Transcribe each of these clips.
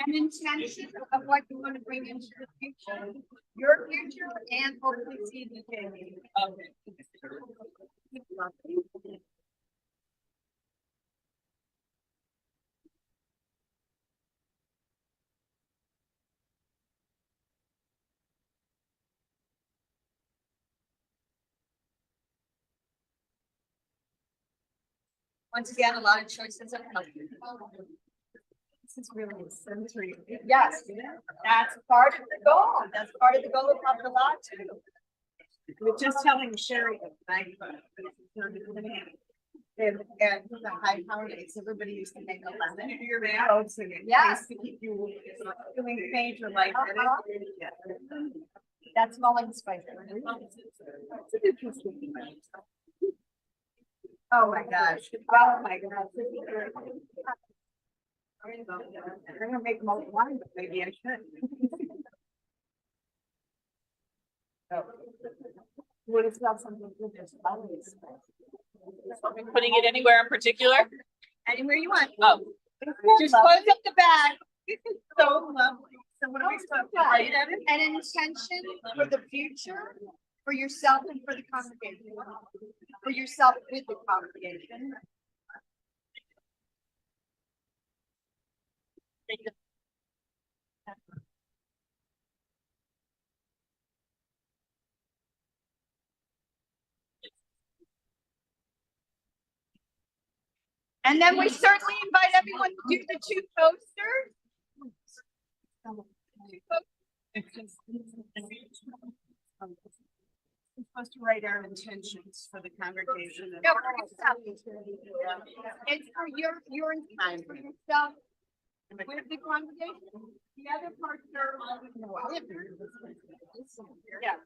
an intention of what you want to bring into the future, your future, and hopefully see the family. Okay. Once again, a lot of choices of health. This is really a sensory. Yes, that's part of the goal. That's part of the goal of Havdalah too. We're just telling Sherry, right? And the high power days, everybody used to make a lemon in your mouth. Yes, to keep you feeling faint or lightheaded. That's mulling spice. Oh my gosh. Oh my gosh. I'm gonna make mulling wine, but maybe I should. Oh. What is that something good? Putting it anywhere in particular? Anywhere you want. Oh. Just close up the bag. This is so lovely. So what are we supposed to write at it? An intention for the future, for yourself and for the congregation. For yourself with the congregation. And then we certainly invite everyone to do the two posters. We're supposed to write our intentions for the congregation. No, for yourself. It's for your intentions for yourself with the congregation. The other parts are yeah.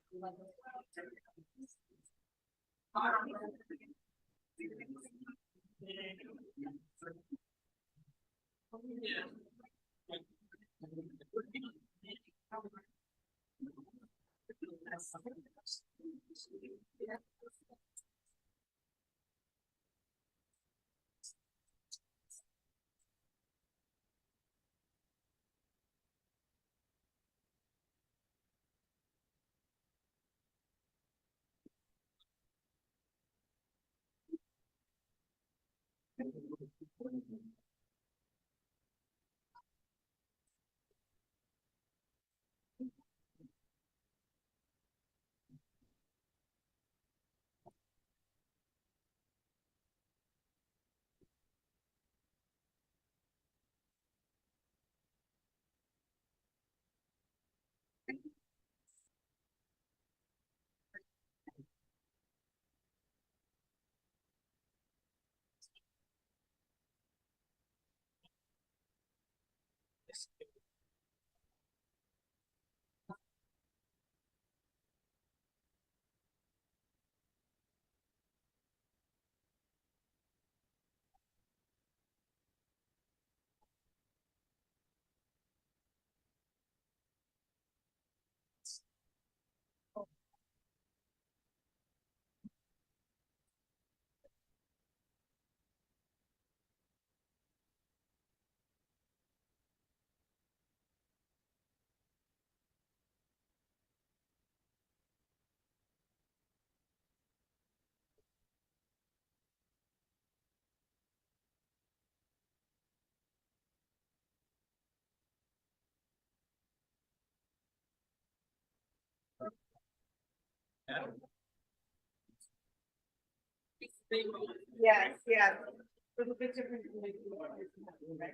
Yes, yes. A little bit different.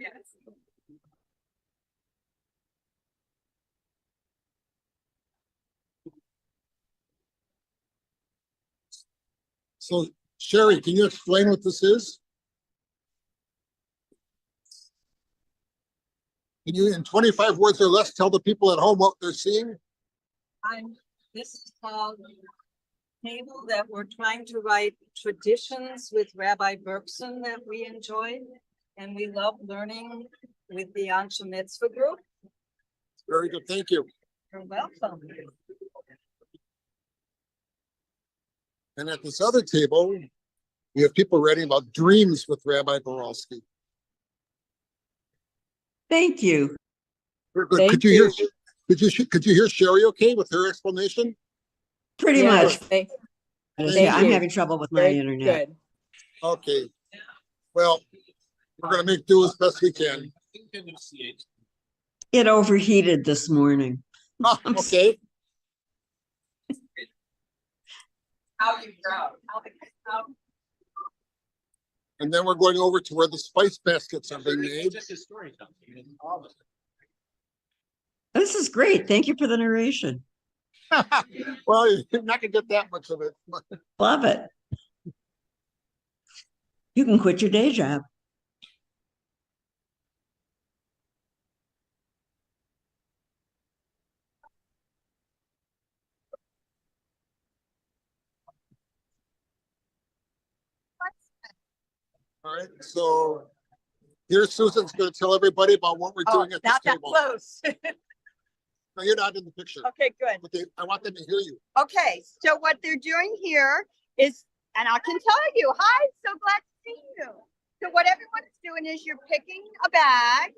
Yes. So, Sherry, can you explain what this is? Can you, in 25 words or less, tell the people at home what they're seeing? This is called table that we're trying to write traditions with Rabbi Berkson that we enjoy. And we love learning with the Anshe Mitzvah group. Very good, thank you. You're welcome. And at this other table, we have people writing about dreams with Rabbi Barolksy. Thank you. Could you hear, could you hear Sherry okay with her explanation? Pretty Yeah, much. thank- Yeah, I'm you. having trouble with my very internet. good. Okay. Well, we're gonna make do as best we can. It overheated this morning. Oh, okay. How you grow, how And then we're going over to where the spice baskets are being made. This is great. Thank you for the narration. Well, you're not gonna get that much of it. Love it. You can quit your day job. All right, so here's Susan's gonna tell everybody about what we're Oh, doing at this not that table. close. No, you're not in the picture. Okay, good. Okay, I want them to hear you. Okay, so what they're doing here is, and I can tell you, hi, so glad to see you. So what everyone's doing is you're picking a bag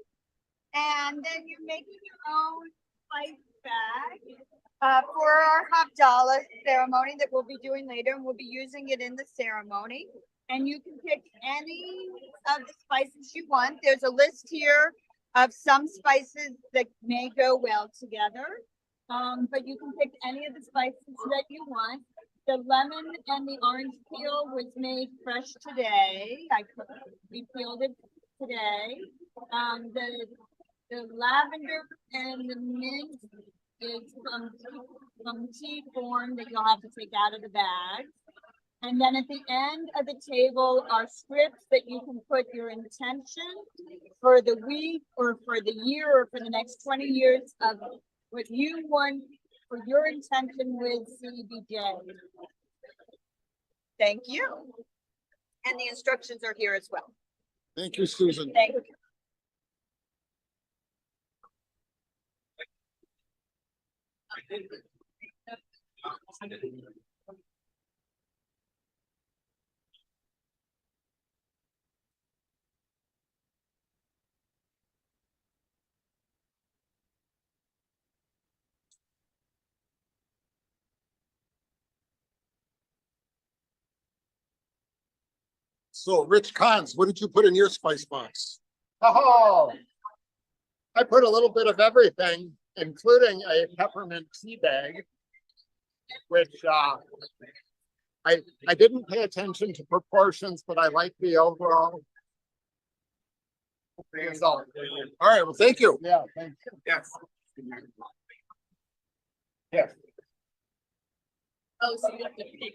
and then you're making your own spice bag for our Havdalah ceremony that we'll be doing later, and we'll be using it in the ceremony. And you can pick any of the spices you want. There's a list here of some spices that may go well together. But you can pick any of the spices that you want. The lemon and the orange peel was made fresh today. We peeled it today. The lavender and the mint is from tea form that you'll have to take out of the bag. And then at the end of the table are scripts that you can put your intention for the week or for the year or for the next 20 years of what you want for your intention with CBJ. Thank you. And the instructions are here as well. Thank you, Susan. Thank you. So, Rich Cons, what did you put in your spice box? Oh, I put a little bit of everything, including a peppermint tea bag, which I didn't pay attention to proportions, but I like the overall result. All right, well, thank you. Yeah, thank you. Yes. Yes. Oh, so you have to pick.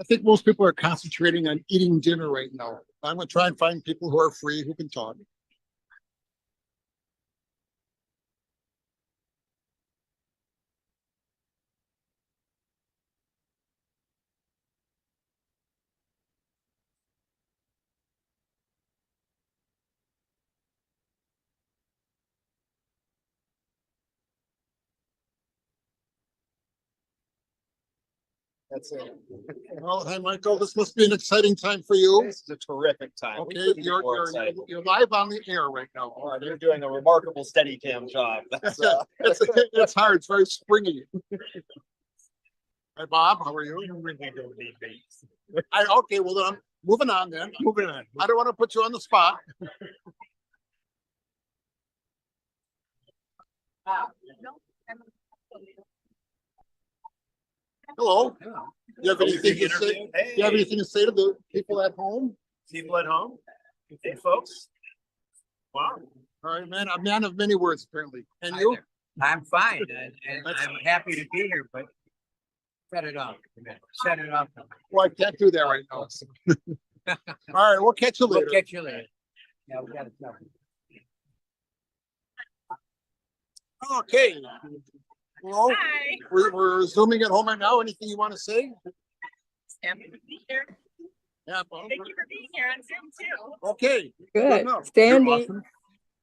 I think most people are concentrating on eating dinner right now. I'm gonna try and find people who are free who can talk. That's it. Well, hi, Michael, this must be an exciting time for you. This is a terrific time. We Okay, couldn't be you're, more you're, excited. you're live on the air right now. You're doing a remarkable steady cam job. That's, It's hard, it's very springy. Hi, Bob, how are you? you really don't need beats. Okay, well, then I'm moving on then. Moving on. I don't want to put you on the spot. Hello. You have anything to say? Hey, You have anything to say to the people at home? people at home? Hey, folks. Wow. All right, man, a man of many words, apparently. And you? I'm fine, and That's- I'm happy to be here, but set it up. Set it up. Well, I can't do that right now. All right, we'll catch you We'll later. catch you later. Yeah, we gotta tell you. Okay. Well, Hi. we're zooming at home right now. Anything you want to say? Happy to be here. Yeah, Bob. Thank you for being here on Zoom too. Okay. Good. enough. Sandy, You're awesome.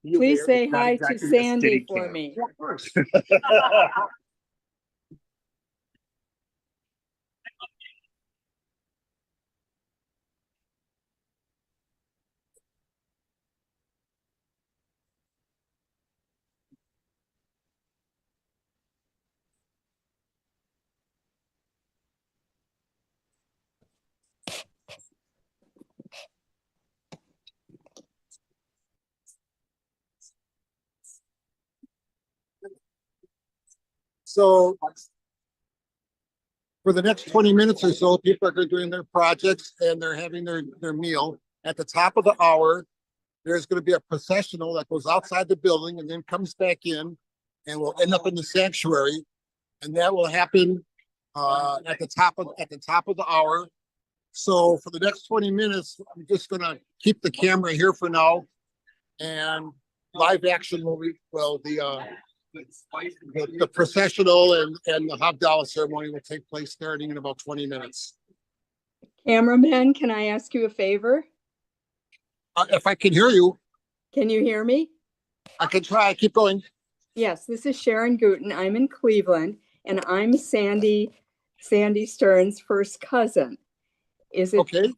You please there. say It's not hi to exactly a Sandy steady for cam. me. Yeah, of course. So for the next 20 minutes or so, people are doing their projects and they're having their meal. At the top of the hour, there's going to be a processional that goes outside the building and then comes back in and will end up in the sanctuary. And that will happen at the top of the hour. So for the next 20 minutes, I'm just going to keep the camera here for now, and live action will be the processional and the Havdalah ceremony will take place starting in about 20 minutes. Cameraman, can I ask you a favor? If I can hear you, Can you hear me? I can try. Keep going. Yes, this is Sharon Gooten. I'm in Cleveland, and I'm Sandy Stern's first cousin. Is it Okay.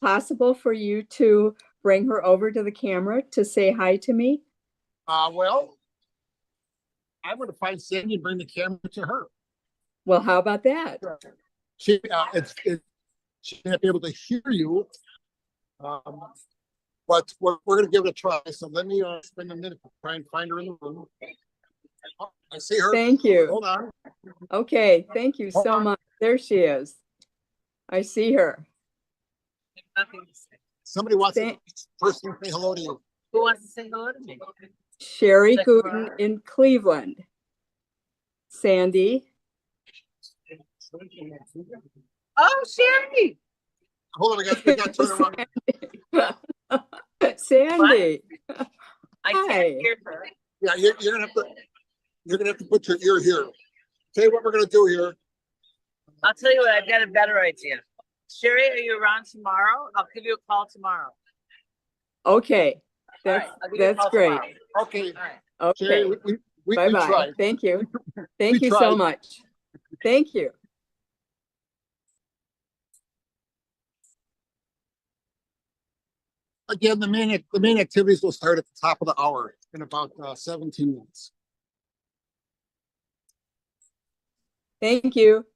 possible for you to bring her over to the camera to say hi to me? Well, I'm going to find Sandy and bring the camera to her. Well, how about that? She she may not be able to hear you, but we're going to give it a try. So let me spend a minute to try and find her in the room. Oh, I see her. Thank you. Hold on. Okay, thank you so much. There she is. I see her. Nothing to say. Somebody wants to Thank- personally say hello to you. Who wants to say hello to me? Sherry Check Gooten her. in Cleveland. Sandy. Oh, Sherry. Hold on, we got to turn around. Sandy. I Hi. can't hear her. Yeah, you're gonna have to put your ear here. Tell you what we're gonna do here. I'll tell you what, I've got a better idea. Sherry, are you around tomorrow? I'll give you a call tomorrow. Okay, All right, I'll give you a that's call great. tomorrow. Okay, All right. Jerry, Okay, we bye-bye. tried. Thank you. We Thank you so tried. much. Thank you. Again, the main activities will start at the top of the hour in about 17 minutes. Thank you.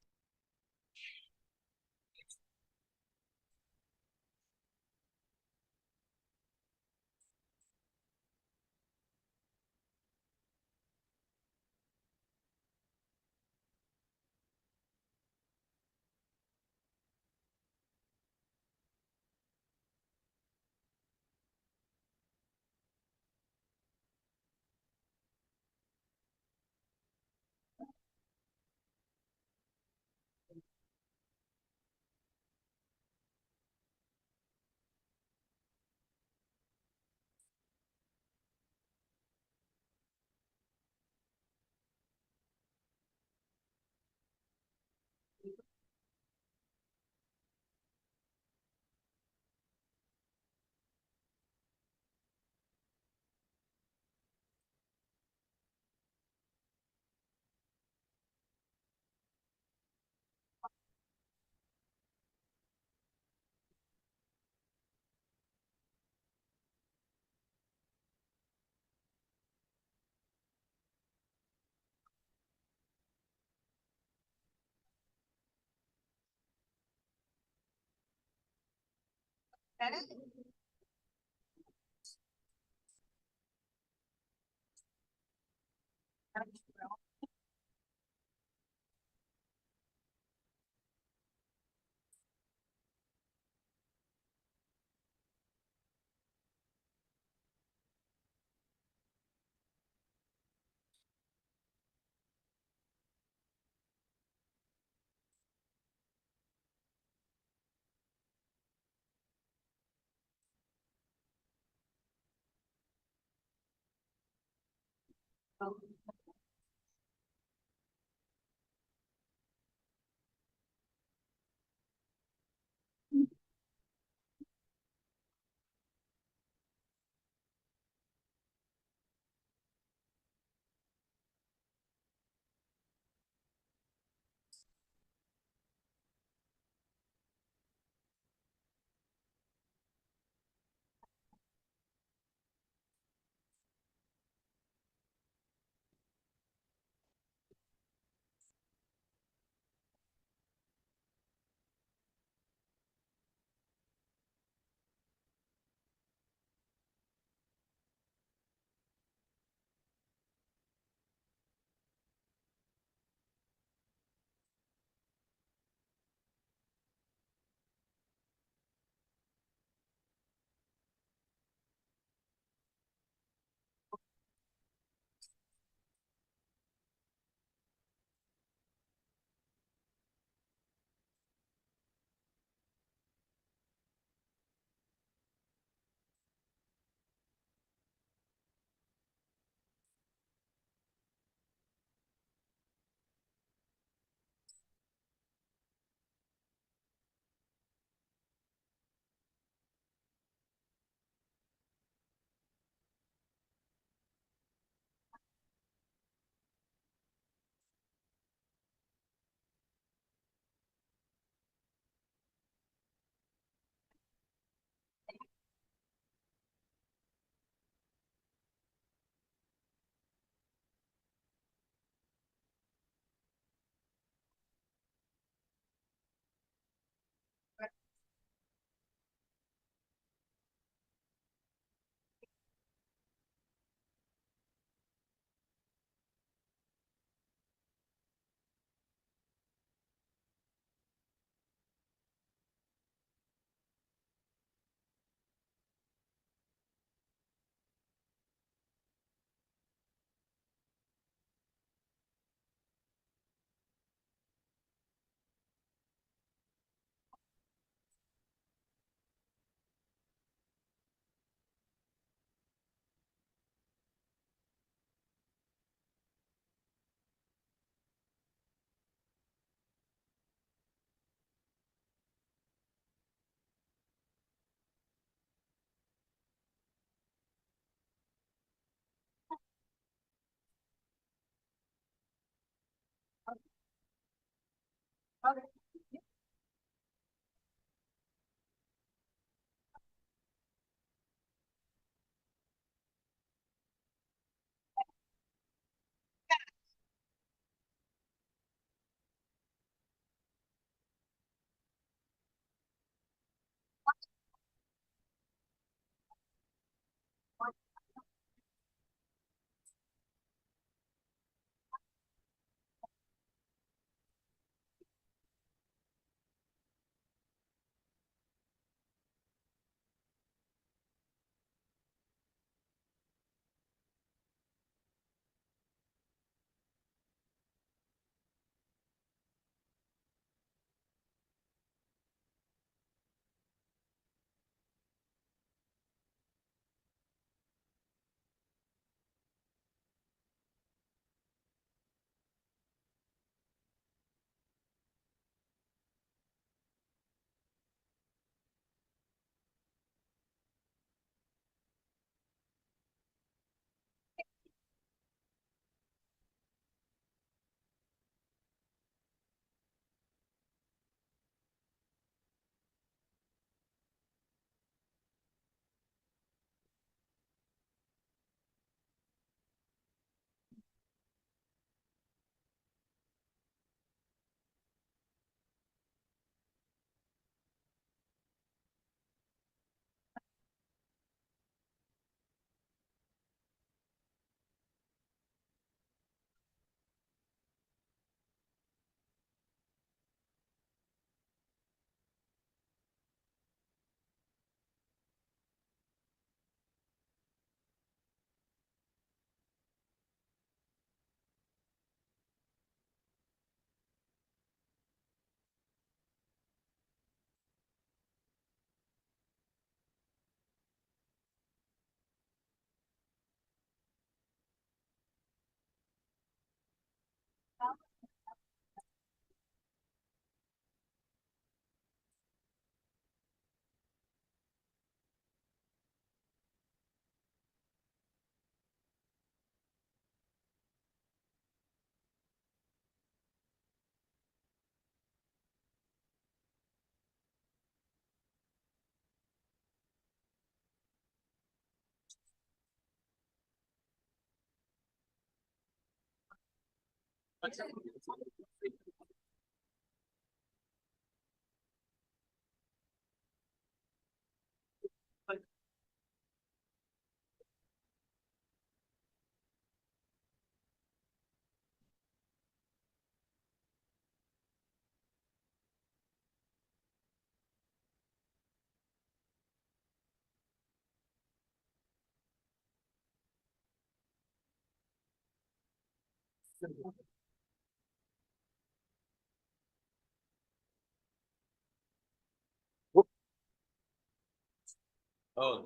Oh,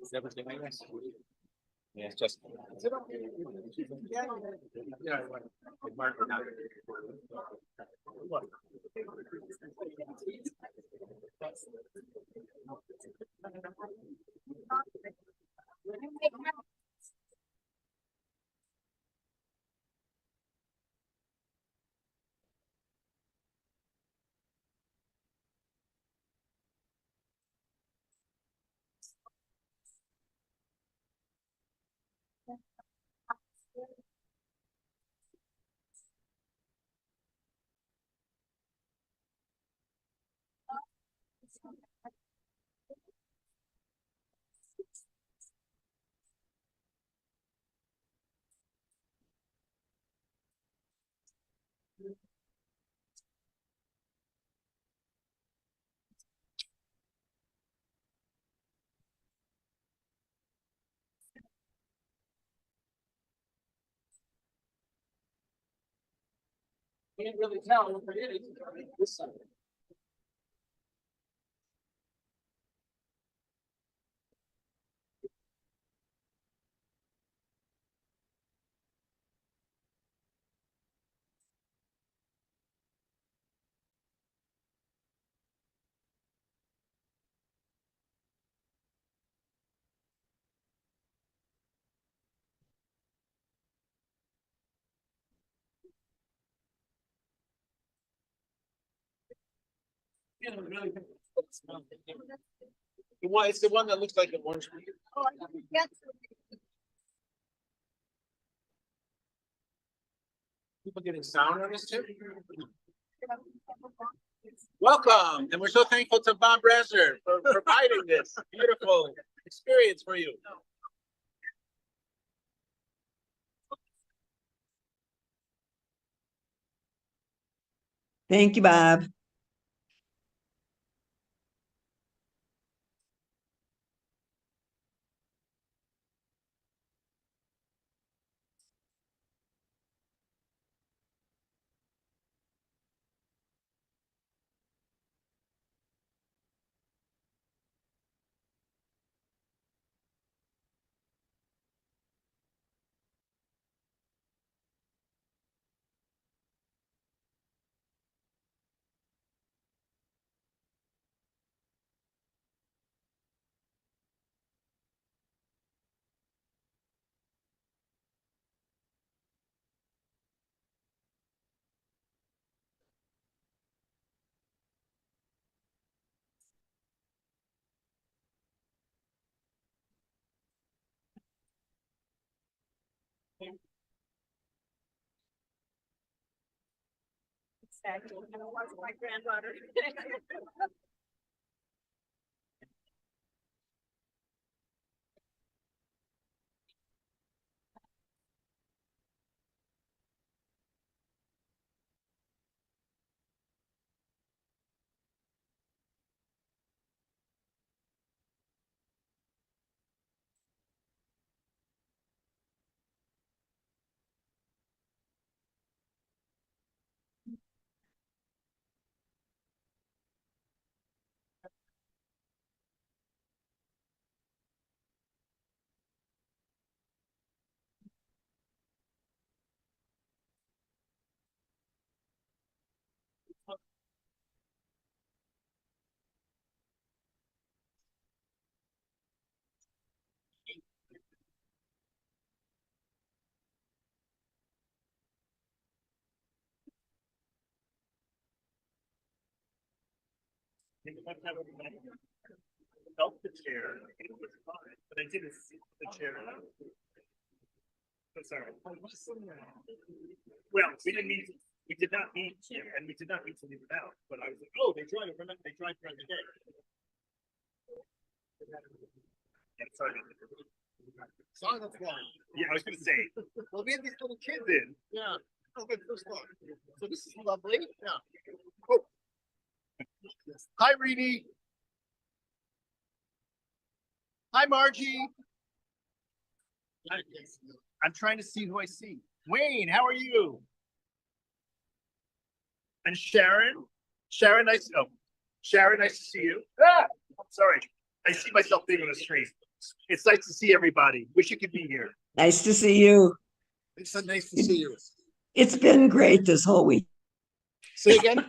is everything like this? Yeah, it's just. Yeah, mark it down. Can't really tell what it is. This side. Yeah, really. It's the one that looks like an orange. Oh, I don't get People getting sound on this too. Welcome, and we're so thankful to Bob Brasser for providing this beautiful experience for you. Thank you, Bob. exactly. I don't want my granddaughter. Felt the chair, it was fine, but I didn't see the chair. That's all right. Well, we did not meet, and we did not meet to leave it out, but I was like, oh, they drive throughout the day. Yeah, sorry. Song of one. Yeah, I was gonna say, well, we had these little kids in. Yeah. Oh, good first one. So this is lovely. Yeah. Oh. Hi, Reedy. Hi, Margie. I'm trying to see who I see. Wayne, how are you? And Sharon? Sharon, Sharon, nice to see you. Ah, sorry. I see myself big on the screen. It's nice to see everybody. Wish you could be here. Nice to see you. It's so nice to see you. It's been great this whole week. Say again?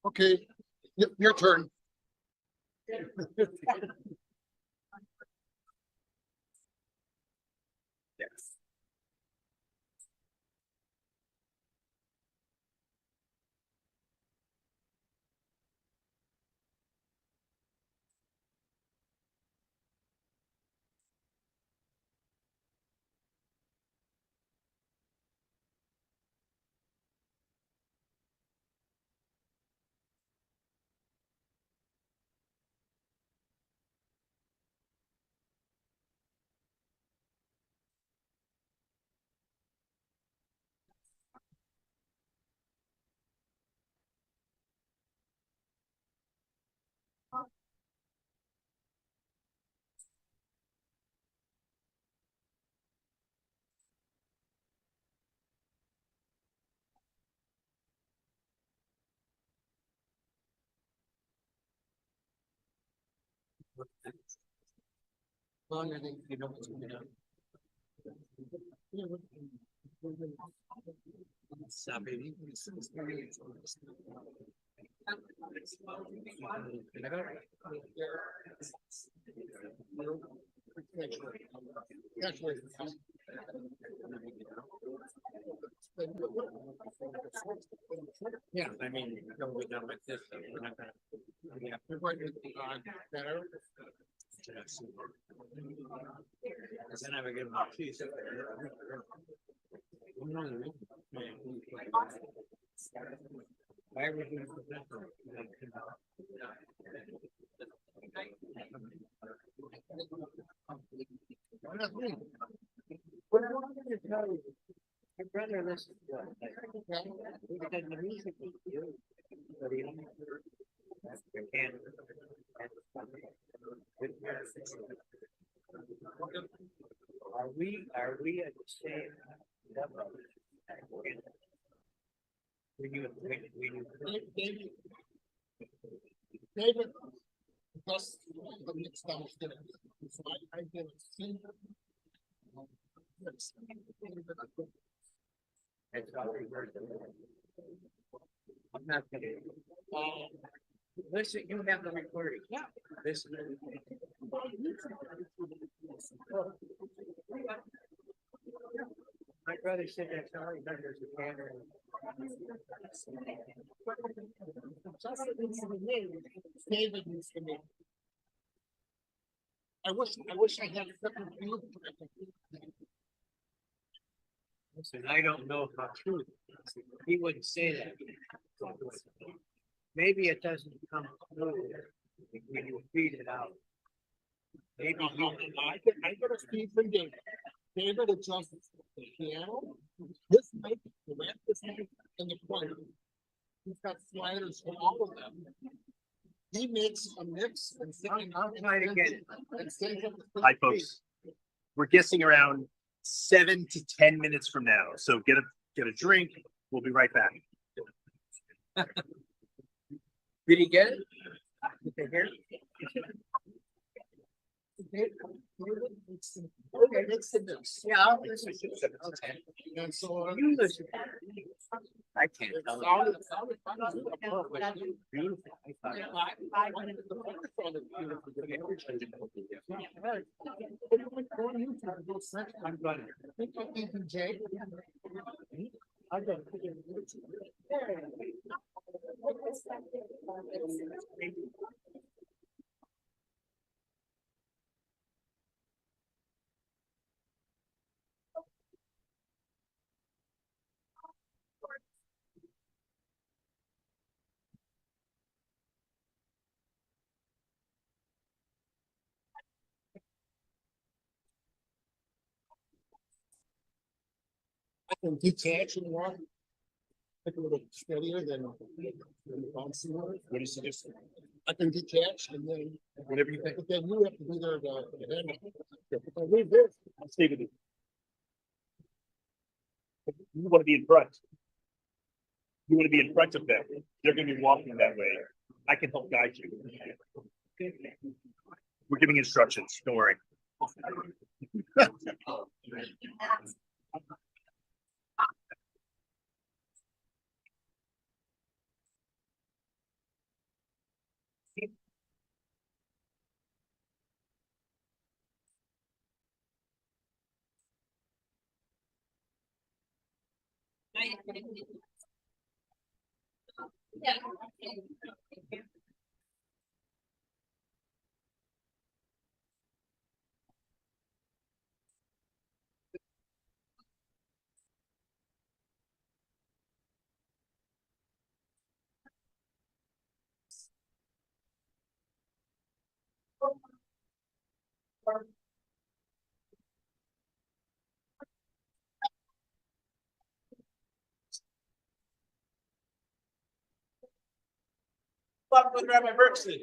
Okay, your turn. Yes. Yeah, I mean, don't be done like this. So we're not gonna. Yeah, we're going to better. Then I would give them a piece. Why would you? What I wanted to tell you, my brother listened to it. Because the music is good, but he only heard and are we at the same level? David, plus the mix downstairs. So I did a single. I'm not kidding. Listen, you have the recording. Yeah. Listen. My brother said that's all he does is a camera. David needs to be. I wish I had a different view. Listen, I don't know how true. He wouldn't say that. Maybe it doesn't come through when you feed it out. Maybe I got a feed from David. David adjusts the piano, this mic, the ramp, this mic, and the choir. He's got sliders for all of them. He makes a mix and I'll try to get it. and sends it. Hi, folks. We're guessing around 7 to 10 minutes from now. So get a drink. We'll be right back. Did he get it? Did they hear it? Okay, that's the mix. Yeah, I'll listen to it. Okay. And so. You listen. I can't It tell. sounded fun. Beautiful. I wanted the first one to be beautiful, but I'm going. Jay. I'm going. I can detach and walk. Like a little steadier than the bouncy one. What do you suggest? I can detach and then, Whatever you think. but then you have to be there to leave this. I'll stay with you. You want to be in front. You want to be in front of them. They're going to be walking that way. I can help guide you. We're giving instructions. Don't worry. Yeah. Up with Rabbi Barolksy.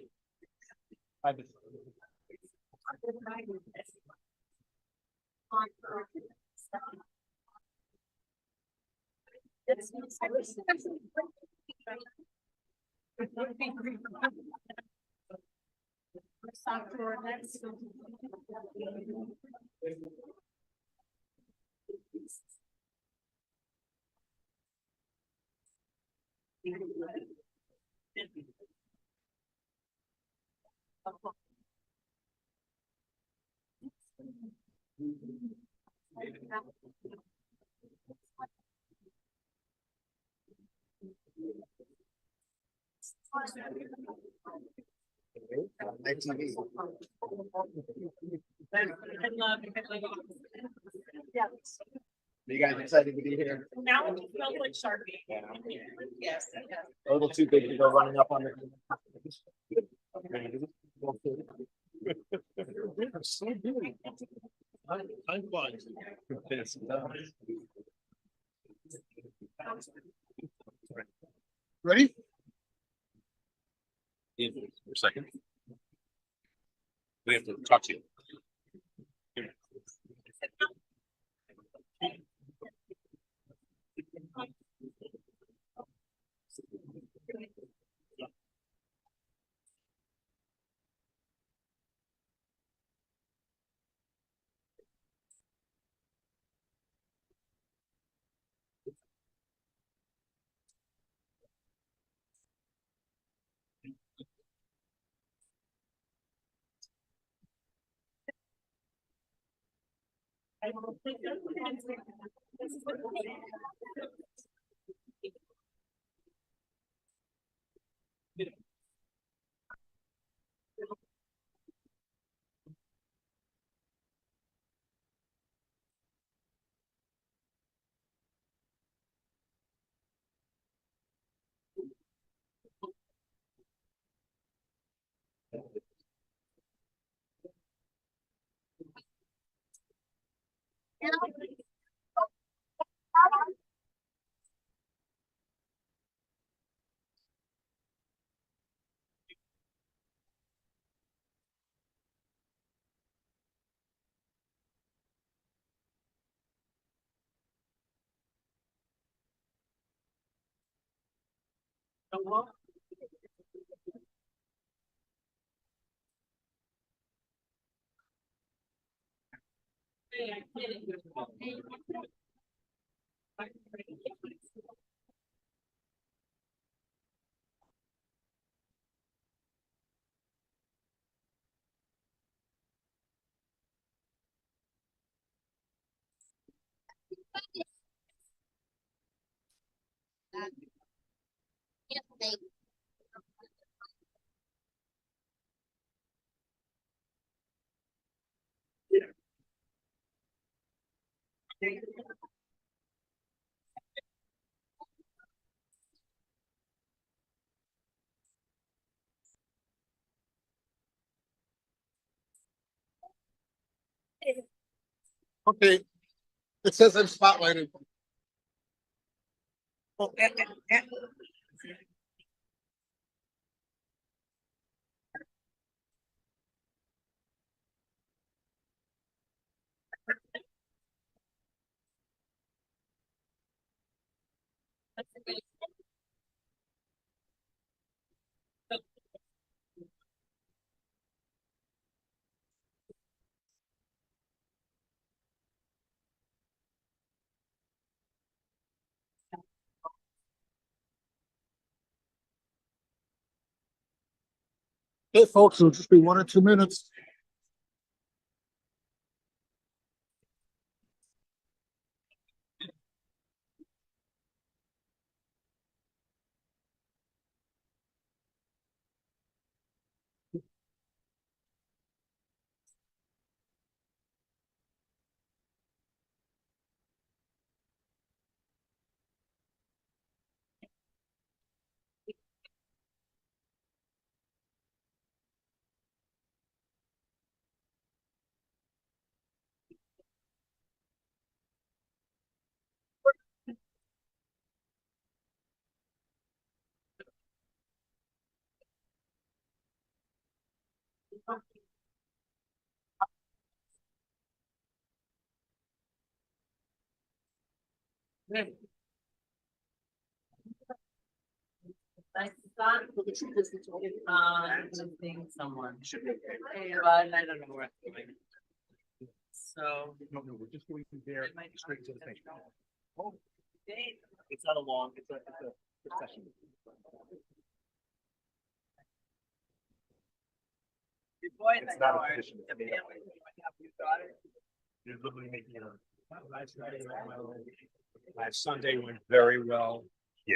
Are you guys excited to be here? Now it smells like Sharpie. Yes. A little too big to go running up on the. So good. I'm fine. Ready? For a second. We have to talk to you. Okay, it says I'm spotlighted. Oh, Hey, folks, it'll just be 1 or 2 minutes. My son, visiting someone. But I don't know where it's going. So. No, we're just going from there straight to the thing. Oh, Dave, it's not a long, it's a session. your boys, It's I not know, a are tradition. the family, you have your daughter. You're literally making it. Last Sunday went very well. Yeah.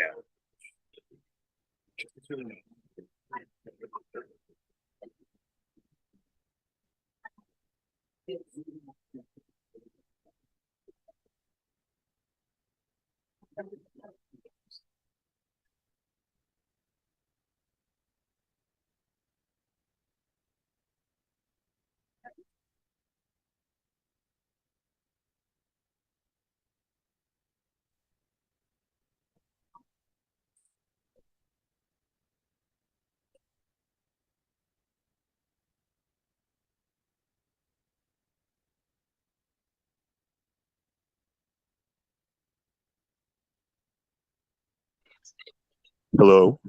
Hello.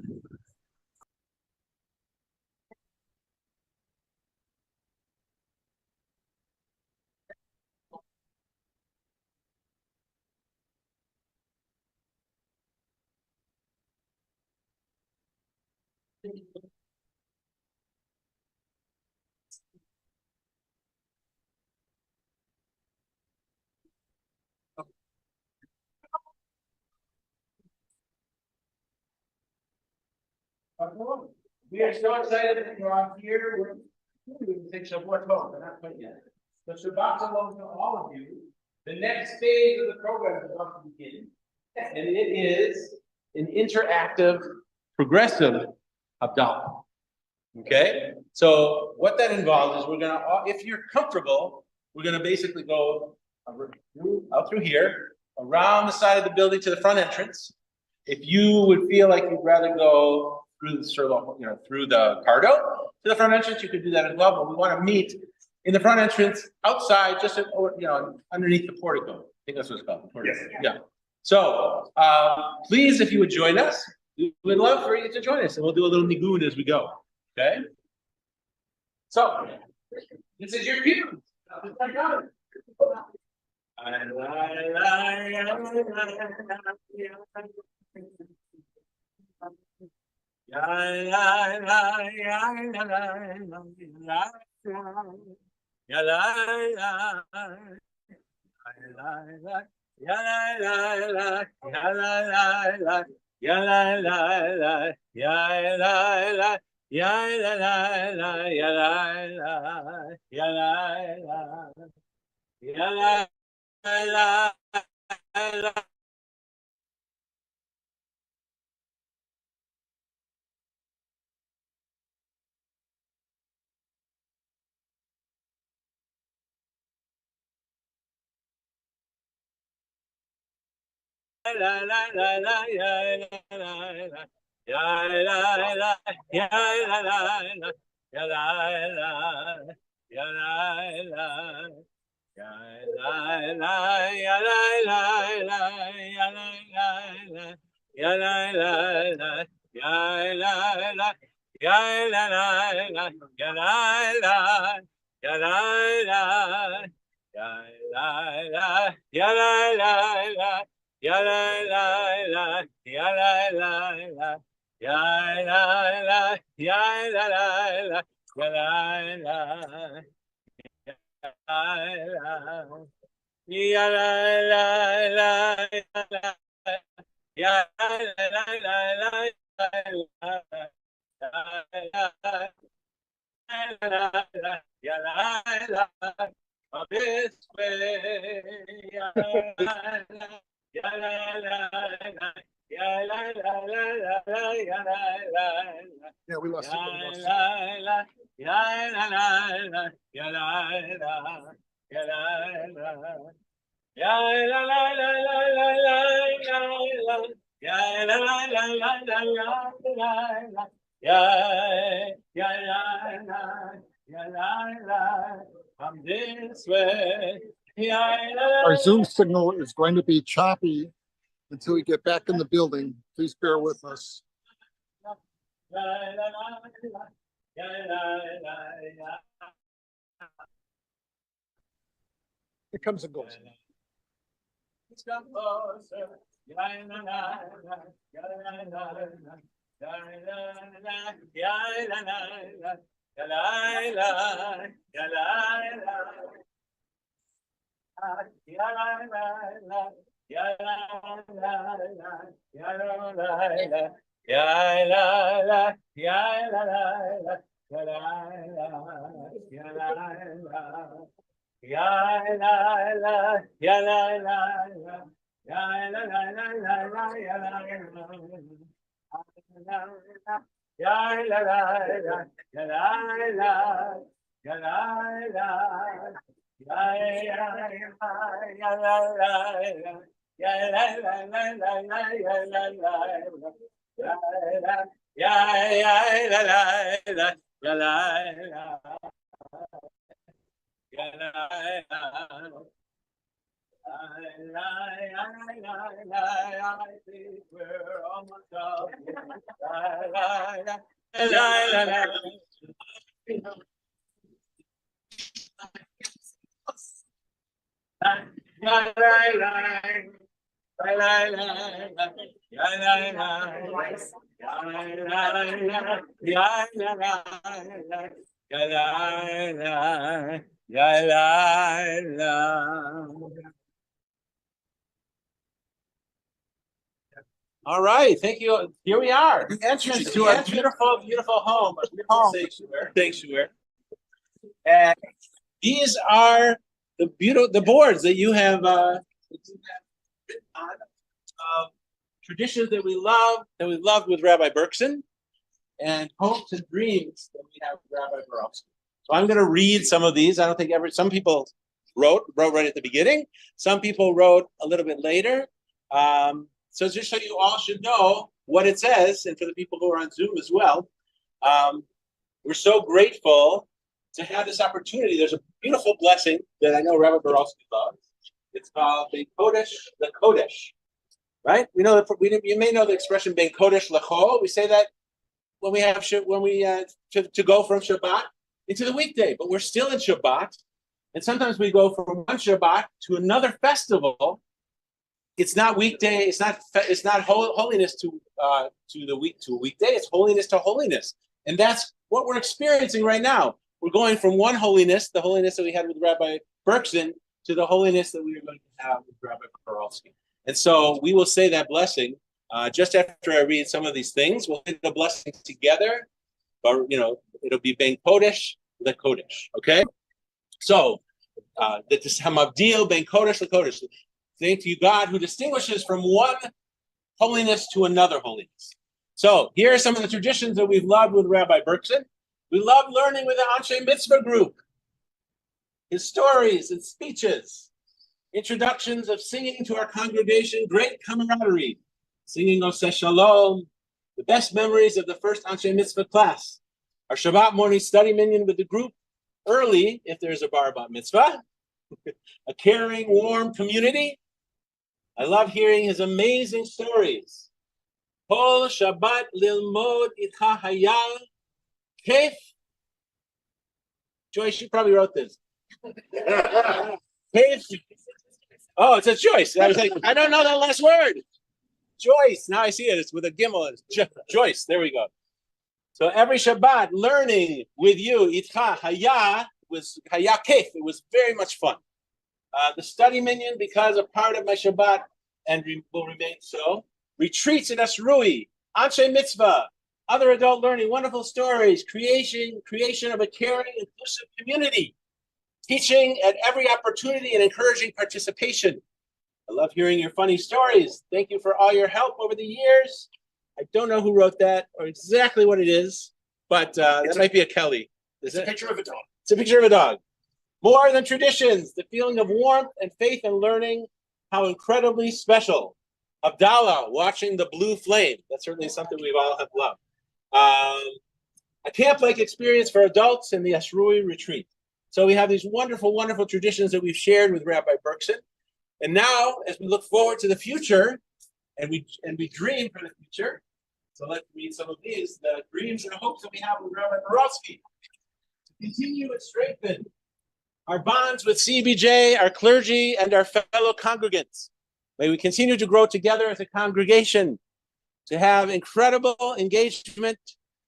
We are so excited that you're on here. We're going to take Shabbat home, but not quite yet. So Shabbat Shalom to all of you. The next phase of the program is about to begin, and it is an interactive, progressive Havdalah. Okay, so what that involves is we're gonna, if you're comfortable, we're gonna basically go out through here, around the side of the building to the front entrance. If you would feel like you'd rather go through the through the Cardo to the front entrance, you could do that as well. But we want to meet in the front entrance outside, just underneath the portico. I think that's what it's called. Portico. Yes. Yeah. So please, if you would join us, we would love for you to join us, and we'll do a little nigun as we go. Okay. So this is your cue. Yeah, we lost Our Zoom signal is going to be choppy until we get back in the building. Please bear with us. It comes and goes. All right, thank you. Here we are. The entrance to our beautiful, beautiful home. A beautiful sanctuary. And these are the boards that you have written on of traditions that we loved with Rabbi Berkson, and hopes and dreams that we have with Rabbi Barolksy. So I'm going to read some of these. I don't think some people wrote right at the beginning. Some people wrote a little bit later. So just so you all should know what it says, and for the people who are on Zoom as well, we're so grateful to have this opportunity. There's a beautiful blessing that I know Rabbi Barolksy loves. It's called Ben Kodesh LeKodesh, right? You may know the expression Ben Kodesh LeCho. We say that when we to go from Shabbat into the weekday, but we're still in Shabbat, and sometimes we go from one Shabbat to another festival. It's not weekday. It's not holiness to a weekday. It's holiness to holiness, and that's what we're experiencing right now. We're going from one holiness, the holiness that we had with Rabbi Berkson, to the holiness that we are going to have with Rabbi Barolksy. And so we will say that blessing just after I read some of these things. We'll say the blessing together, but it'll be Ben Kodesh LeKodesh. Okay, so the Hamavdil Ben Kodesh LeKodesh. Thank you, God, who distinguishes from one holiness to another holiness. So here are some of the traditions that we've loved with Rabbi Berkson. We love learning with the Anshe Mitzvah group, his stories and speeches, introductions of singing to our congregation, great camaraderie, singing Oseh Shalom, the best memories of the first Anshe Mitzvah class, our Shabbat morning study minyan with the group early, if there's a bar bat mitzvah, a caring, warm community. I love hearing his amazing stories. Kol Shabbat lilmod itcha hayal kef. Joyce, you probably wrote this. Kef. Oh, it's a Joyce. I was like, I don't know that last word. Joyce. Now I see it. It's with a gimel. Joyce. There we go. So every Shabbat, learning with you, itcha haya was haya kef. It was very much fun. The study minyan, because a part of my Shabbat and will remain so. Retreats in Asrui, Anshe Mitzvah, other adult learning, wonderful stories, creation of a caring, inclusive community, teaching at every opportunity and encouraging participation. I love hearing your funny stories. Thank you for all your help over the years. I don't know who wrote that or exactly what it is, but that might be a Kelly. It's a picture of a dog. It's a picture of a dog. More than traditions, the feeling of warmth and faith and learning, how incredibly special. Havdalah, watching the blue flame. That's certainly something we've all have loved. A camp-like experience for adults in the Asrui retreat. So we have these wonderful, wonderful traditions that we've shared with Rabbi Berkson. And now, as we look forward to the future, and we dream for the future, so let's read some of these, the dreams and hopes that we have with Rabbi Barolksy. To continue and strengthen our bonds with CBJ, our clergy, and our fellow congregants. May we continue to grow together as a congregation, to have incredible engagement,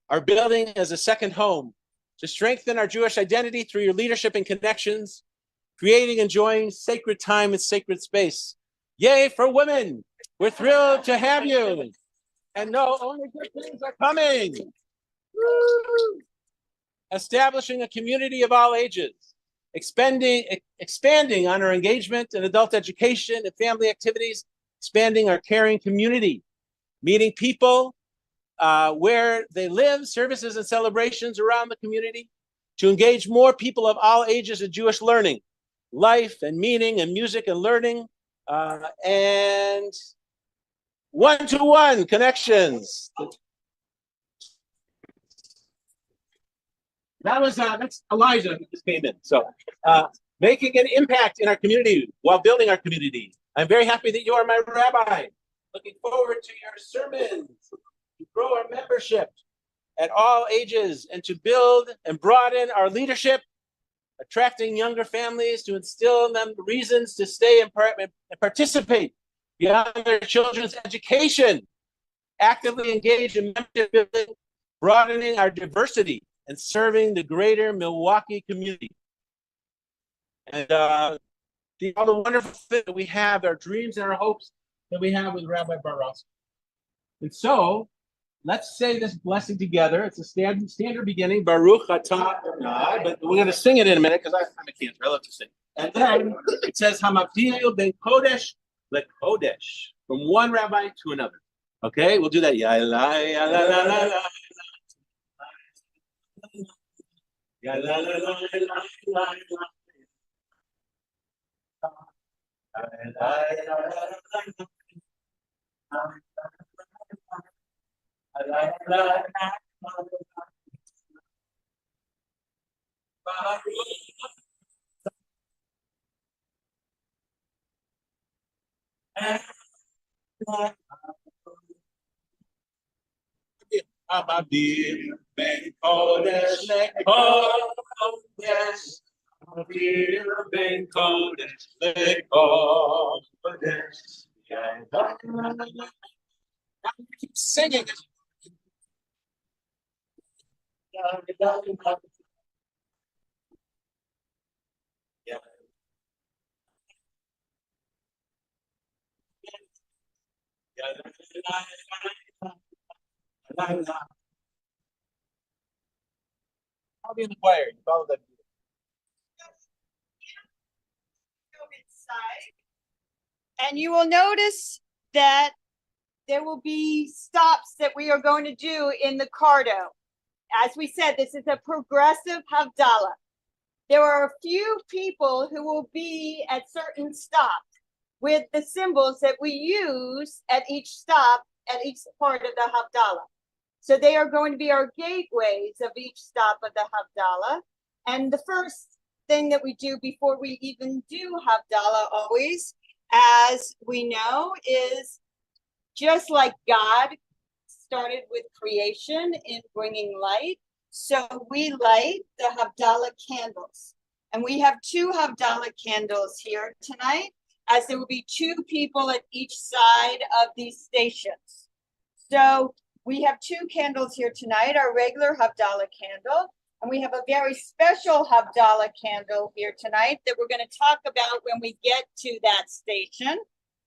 our building as a second home, to strengthen our Jewish identity through your leadership and connections, creating and enjoying sacred time and sacred space. Yay for women! We're thrilled to have you. And no, only good things are coming. Woo! Establishing a community of all ages, expanding on our engagement in adult education and family activities, expanding our caring community, meeting people where they live, services and celebrations around the community, to engage more people of all ages in Jewish learning, life and meaning and music and learning, and one-to-one connections. That's Elijah who just came in. So making an impact in our community while building our community. I'm very happy that you are my rabbi. Looking forward to your sermons, to grow our membership at all ages, and to build and broaden our leadership, attracting younger families to instill in them reasons to stay and participate beyond their children's education, actively engage in membership building, broadening our diversity, and serving the greater Milwaukee community. And all the wonderful things that we have, our dreams and our hopes that we have with Rabbi Barolksy. And so let's say this blessing together. It's a standard beginning, Baruch Atah Adonai, but we're going to sing it in a minute because I'm a cancer. I love to sing. And then it says Hamavdil ben Kodesh le Kodesh, from one rabbi to another. Okay, we'll do that. Ya la ya la la la la. Ya la la la la la la. Hamavdil ben Kodesh le Kodesh. Hamavdil ben Kodesh le Kodesh. Keep singing. I'll be in the choir. You follow that. Go inside. And you will notice that there will be stops that we are going to do in the cardo. As we said, this is a progressive Havdalah. There are a few people who will be at certain stops with the symbols that we use at each stop, at each part of the Havdalah. So they are going to be our gateways of each stop of the Havdalah. And the first thing that we do before we even do Havdalah always, as we know, is just like God started with creation in bringing light, so we light the Havdalah candles. And we have 2 Havdalah candles here tonight, as there will be 2 people at each side of these stations. So we have 2 candles here tonight, our regular Havdalah candle, and we have a very special Havdalah candle here tonight that we're going to talk about when we get to that station.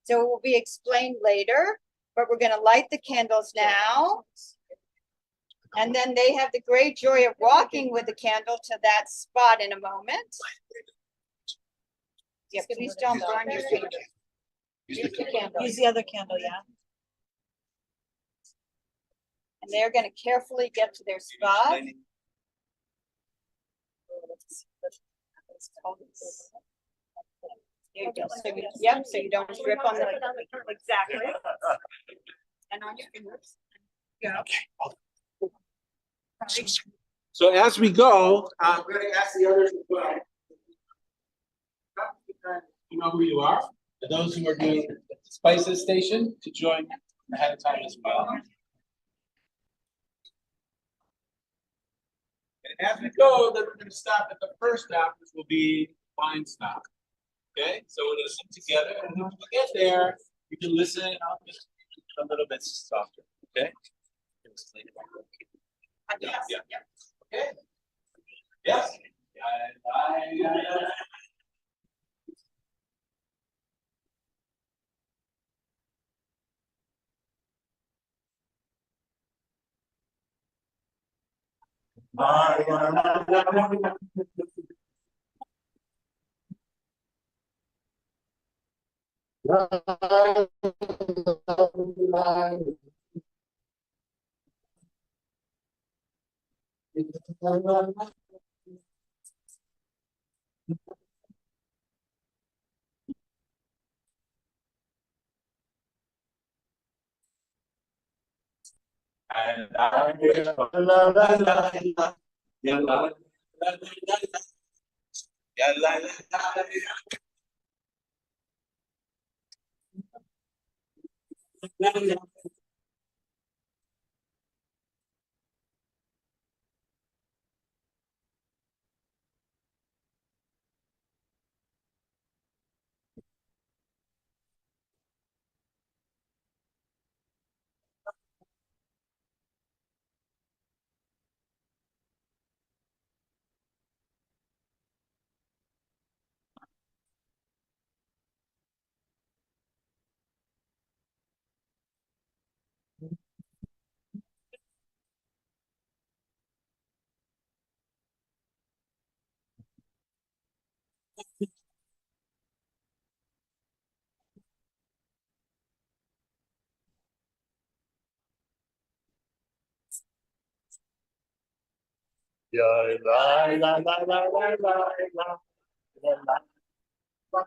So it will be explained later, but we're going to light the candles now. And then they have the great joy of walking with the candle to that spot in a moment. Yeah, please don't burn your finger. Use the candle. Use the other candle, yeah. And they're going to carefully get to their spot. There you go. So yep, so you don't drip on the, exactly. And on your fingers. Yeah. So as we go, we're going to ask the others as well. You know who you are. For those who are doing the Spices Station, to join ahead of time as well. And as we go, then we're going to stop at the first stop, which will be wine stop. Okay, so we're going to sit together, and when we get there, you can listen. I'll just a little bit softer. Okay. Yeah. Okay. Yes. Yeah, la, la, la, la, la, la, la, la, la, la.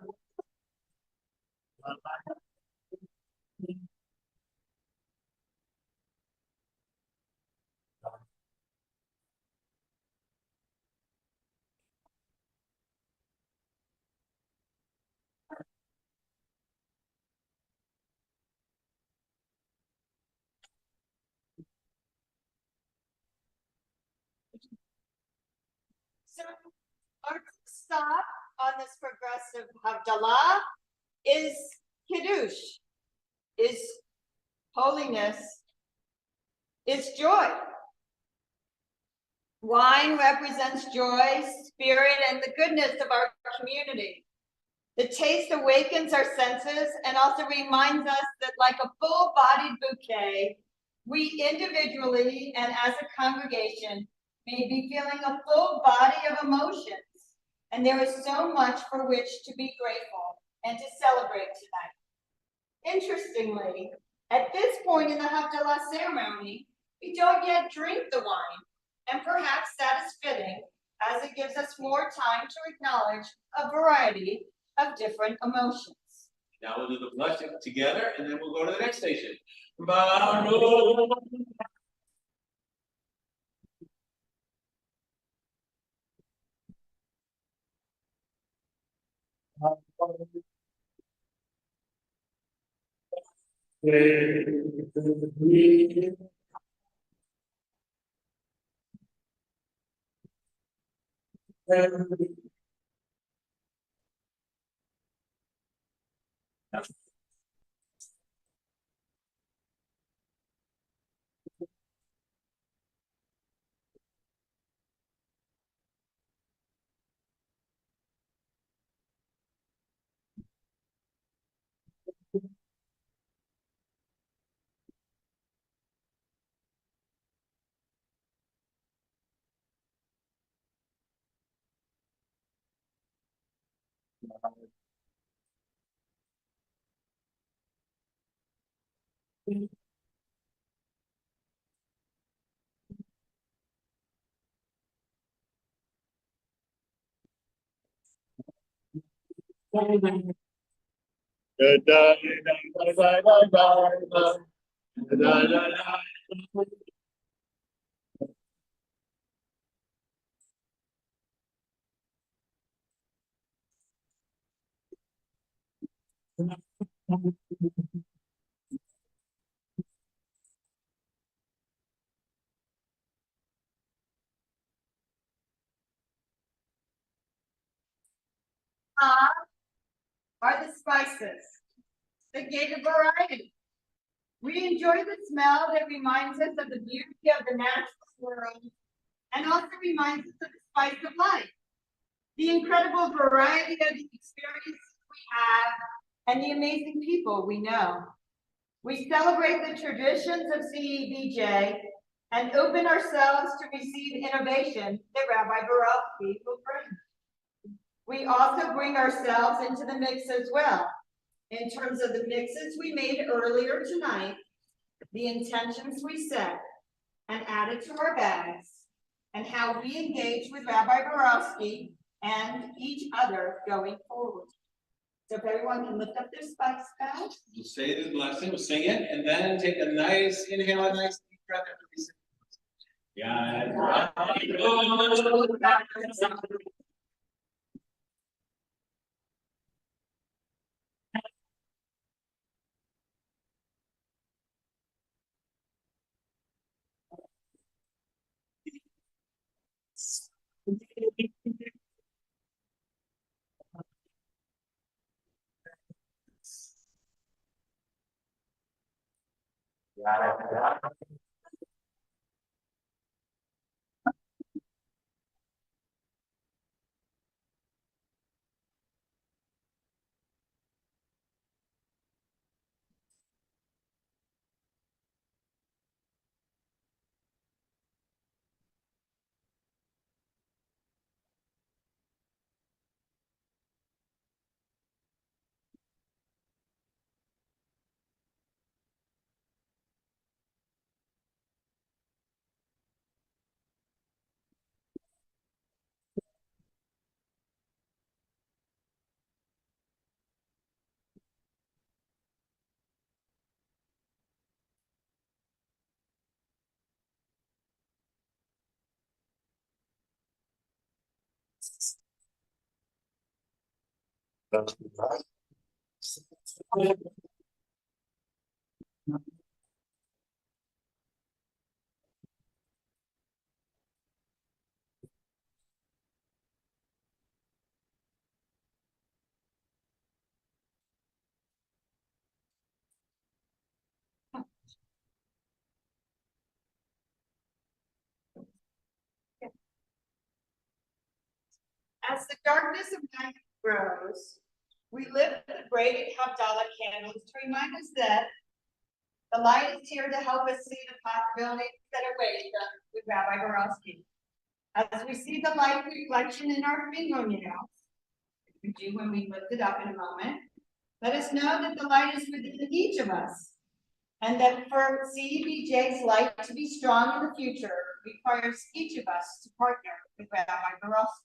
So our stop on this progressive Havdalah is Kiddush, is holiness, is joy. Wine represents joy, spirit, and the goodness of our community. The taste awakens our senses and also reminds us that, like a full-bodied bouquet, we individually and as a congregation may be feeling a full body of emotions. And there is so much for which to be grateful and to celebrate tonight. Interestingly, at this point in the Havdalah ceremony, we don't yet drink the wine, and perhaps that is fitting, as it gives us more time to acknowledge a variety of different emotions. Now we'll do the blessing together, and then we'll go to the next station. Barolksy. Are the spices that gave a variety. We enjoy the smell that reminds us of the beauty of the natural world and also reminds us of the spice of life, the incredible variety of the experiences we have, and the amazing people we know. We celebrate the traditions of CEBJ and open ourselves to receive innovation that Rabbi Barolksy will bring. We also bring ourselves into the mix as well, in terms of the mixes we made earlier tonight, the intentions we set and added to our bags, and how we engage with Rabbi Barolksy and each other going forward. So if everyone can lift up their spice bag. We'll say the blessing, we'll sing it, and then take a nice inhale, a nice deep breath after we sing. Yeah. As the darkness of night grows, we lit the braided Havdalah candles to remind us that the light is here to help us see the possibilities that await us with Rabbi Barolksy. As we see the light reflection in our fingernails, we do when we lift it up in a moment, let us know that the light is within each of us, and that for CBJ's light to be strong in the future requires each of us to partner with Rabbi Barolksy.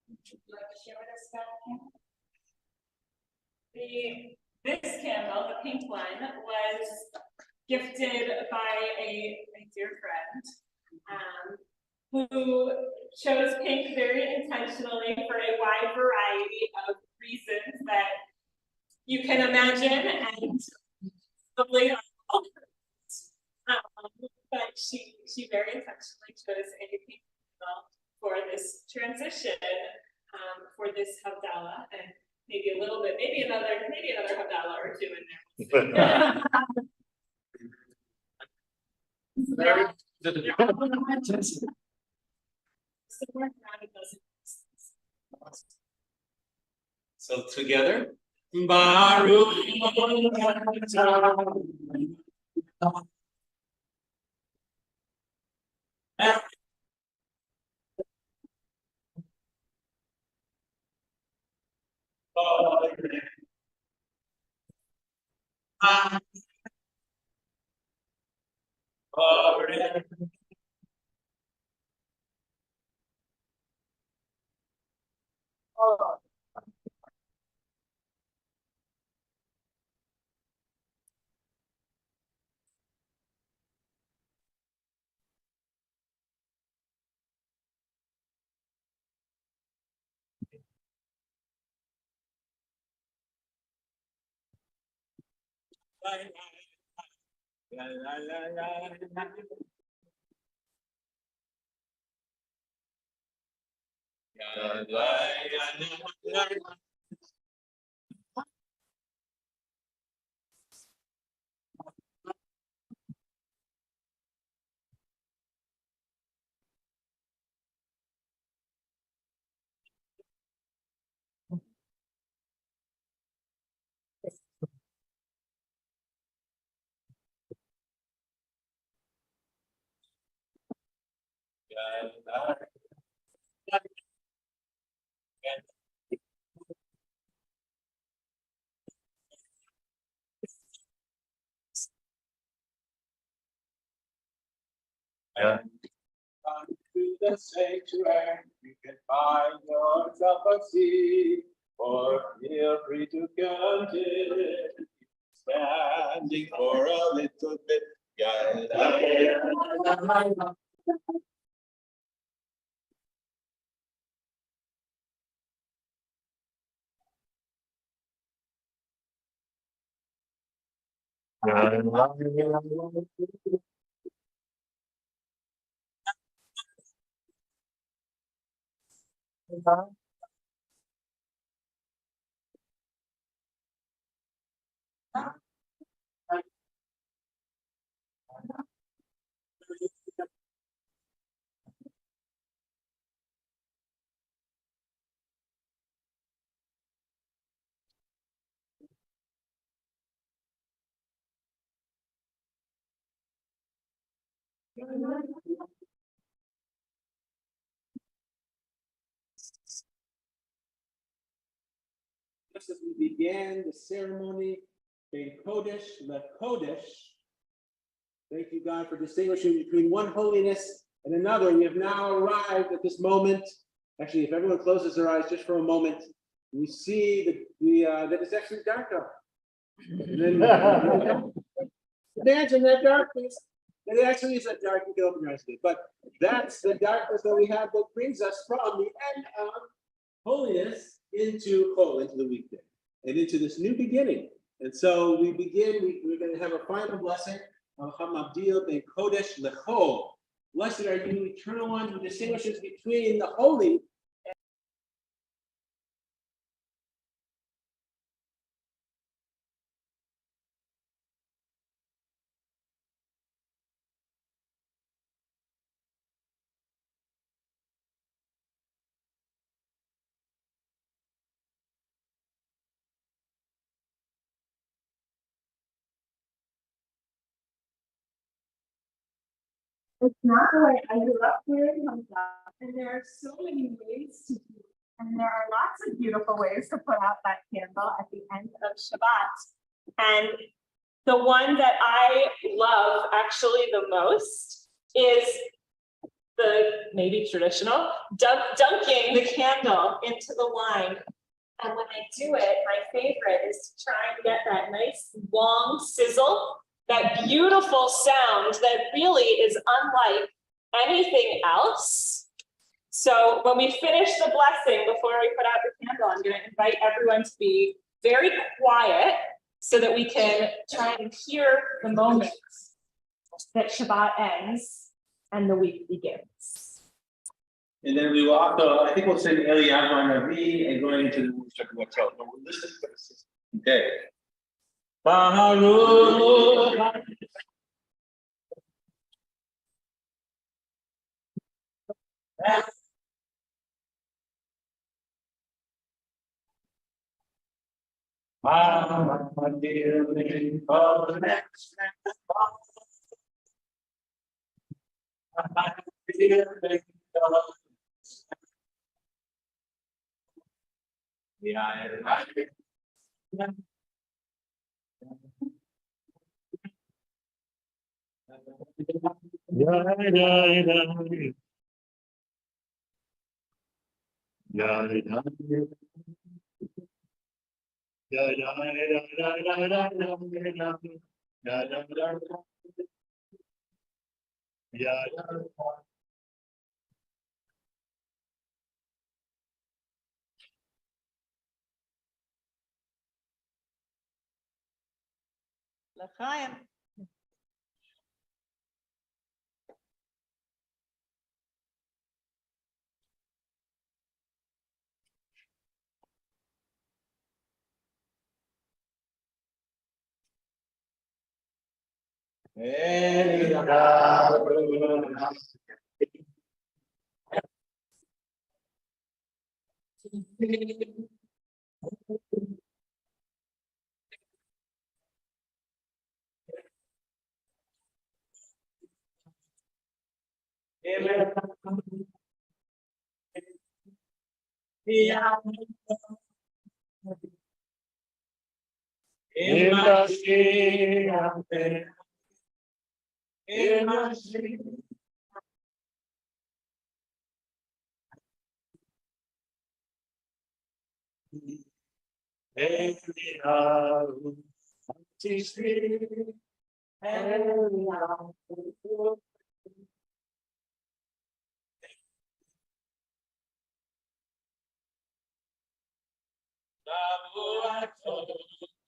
Would you like to share with us about This candle, the pink one, was gifted by a dear friend who chose pink very intentionally for a wide variety of reasons that you can imagine and probably are all but she very intentionally chose a pink candle for this transition, for this Havdalah, and maybe a little bit, maybe another Havdalah or two in there. So together. Baruch to the sanctuary, you can find yourself a seat, or feel free to continue standing for a little bit. Just as we began the ceremony, Ben Kodesh, Le Kodesh, thank you, God, for distinguishing between one holiness and another. We have now arrived at this moment. Actually, if everyone closes their eyes just for a moment, you see that it's actually dark out. And then imagine that darkness. It actually is that dark. You can open your eyes again. But that's the darkness that we have that brings us from the end of holiness into the weekday and into this new beginning. And so we begin, we're going to have a final blessing of Hamabdil ben Kodesh Lechol. Blessed are you, eternal one, who distinguishes between the holy. It's not the way I grew up here in Havdalah, and there are so many ways to do it. And there are lots of beautiful ways to put out that candle at the end of Shabbat. And the one that I love actually the most is the maybe traditional dunking the candle into the wine. And when I do it, my favorite is to try and get that nice long sizzle, that beautiful sound that really is unlike anything else. So when we finish the blessing, before we put out the candle, I'm going to invite everyone to be very quiet so that we can try and hear the moment that Shabbat ends and the week begins. And then we will also, I think we'll send Eliyahu and Rabbi and going into the worship hotel. But we'll listen to this. Okay. Baruch. L'chaim.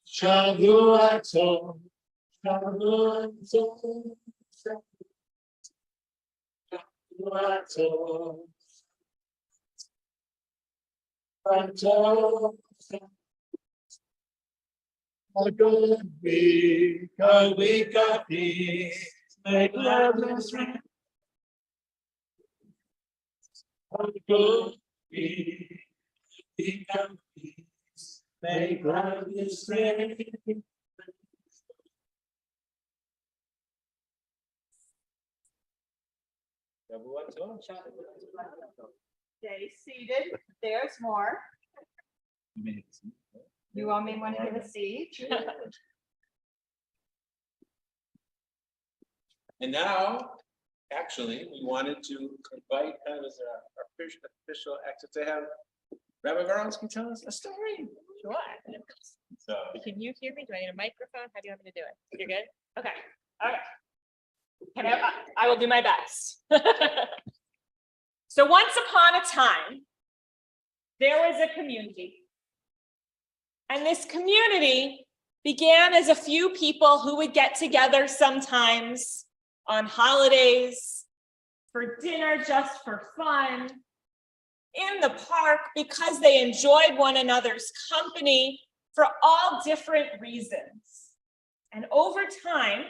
Shavuot, a good week of peace, make gladness ring. A good week of peace, make gladness ring. Stay seated. There's more. You want me to give a seat? And now, actually, we wanted to invite kind of as our official exit to have Rabbi Barolksy tell us a story. Sure. So, Can you hear me? Do I need a microphone? How do you want me to do it? You're good? Okay. All right. I will do my best. So once upon a time, there was a community. And this community began as a few people who would get together sometimes on holidays, for dinner, just for fun, in the park, because they enjoyed one another's company for all different reasons. And over time,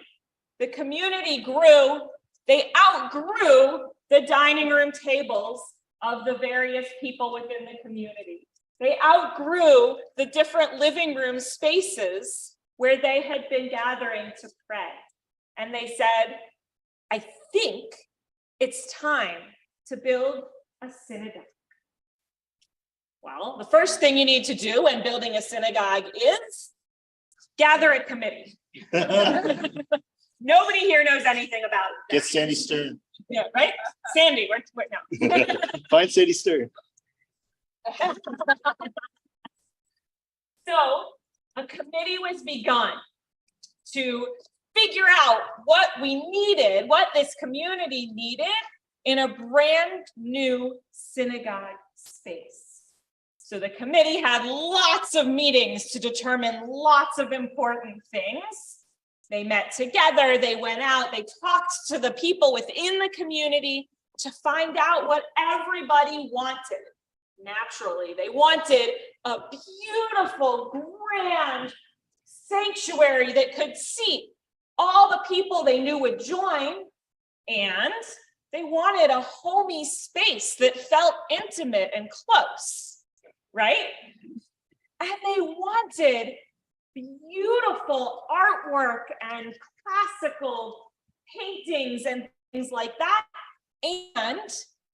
the community grew. They outgrew the dining room tables of the various people within the community. They outgrew the different living room spaces where they had been gathering to pray. And they said, I think it's time to build a synagogue. Well, the first thing you need to do when building a synagogue is gather a committee. Nobody here knows anything about it. Get Sandy Stern. Yeah, right? Sandy, wait, no. Find Sandy Stern. So a committee was begun to figure out what we needed, what this community needed in a brand new synagogue space. So the committee had lots of meetings to determine lots of important things. They met together, they went out, they talked to the people within the community to find out what everybody wanted. Naturally, they wanted a beautiful, grand sanctuary that could seat all the people they knew would join, and they wanted a homey space that felt intimate and close, right? And they wanted beautiful artwork and classical paintings and things like that. And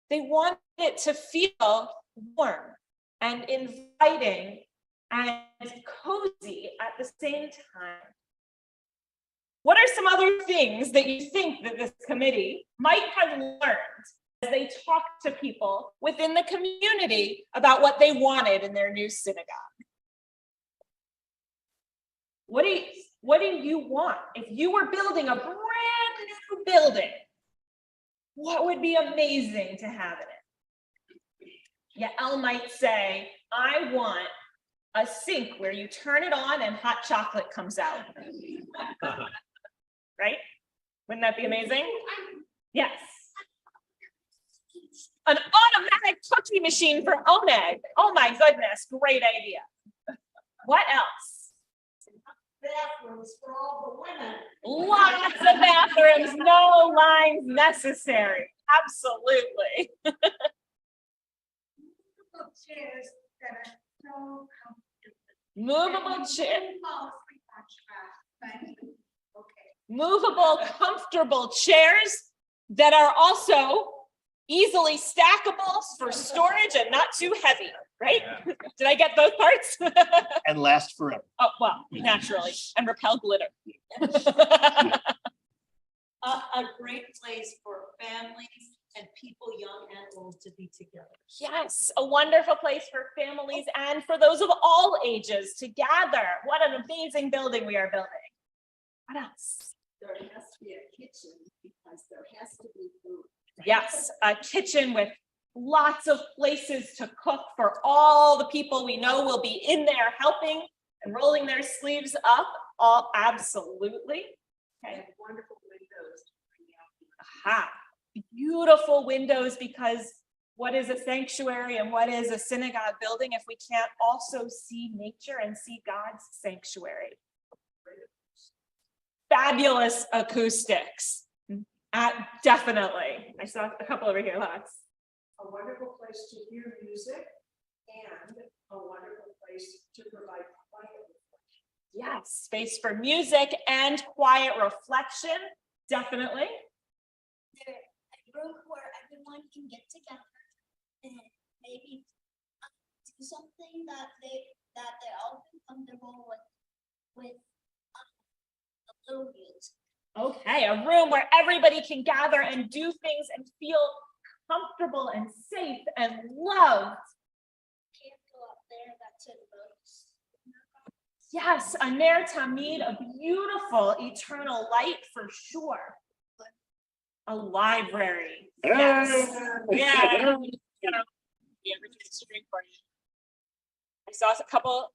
they wanted it to feel warm and inviting and cozy at the same time. What are some other things that you think that this committee might have learned as they talked to people within the community about what they wanted in their new synagogue? What do you want? If you were building a brand new building, what would be amazing to have in it? Yael might say, I want a sink where you turn it on and hot chocolate comes out. Right? Wouldn't that be amazing? Yes. An automatic cookie machine for Oneg. Oh my goodness, great idea. What else? Bathrooms for all the women. Lots of bathrooms, no lines necessary. Absolutely. Chairs that are so comfortable. Movable chair. Okay. Movable, comfortable chairs that are also easily stackable for storage and not too heavy, right? Yeah. Did I get both parts? And last forever. Oh, well, naturally, and repel glitter. A great place for families and people young and old to be together. Yes, a wonderful place for families and for those of all ages to gather. What an amazing building we are building. What else? There has to be a kitchen because there has to be food. Yes, a kitchen with lots of places to cook for all the people we know will be in there helping and rolling their sleeves up. All absolutely. Okay. Wonderful windows. Aha. Beautiful windows, because what is a sanctuary and what is a synagogue building if we can't also see nature and see God's sanctuary? Fabulous acoustics. Definitely. I saw a couple over here, lots. A wonderful place to hear music and a wonderful place to provide quiet reflection. Yes, space for music and quiet reflection. Definitely. A room where everyone can get together and maybe do something that they all feel comfortable with a little music. Okay, a room where everybody can gather and do things and feel comfortable and safe and loved. Can't go up there, that's in boats. Yes, a Ner Tamid, a beautiful eternal light for sure. A library. Yes. Yeah. I saw a couple.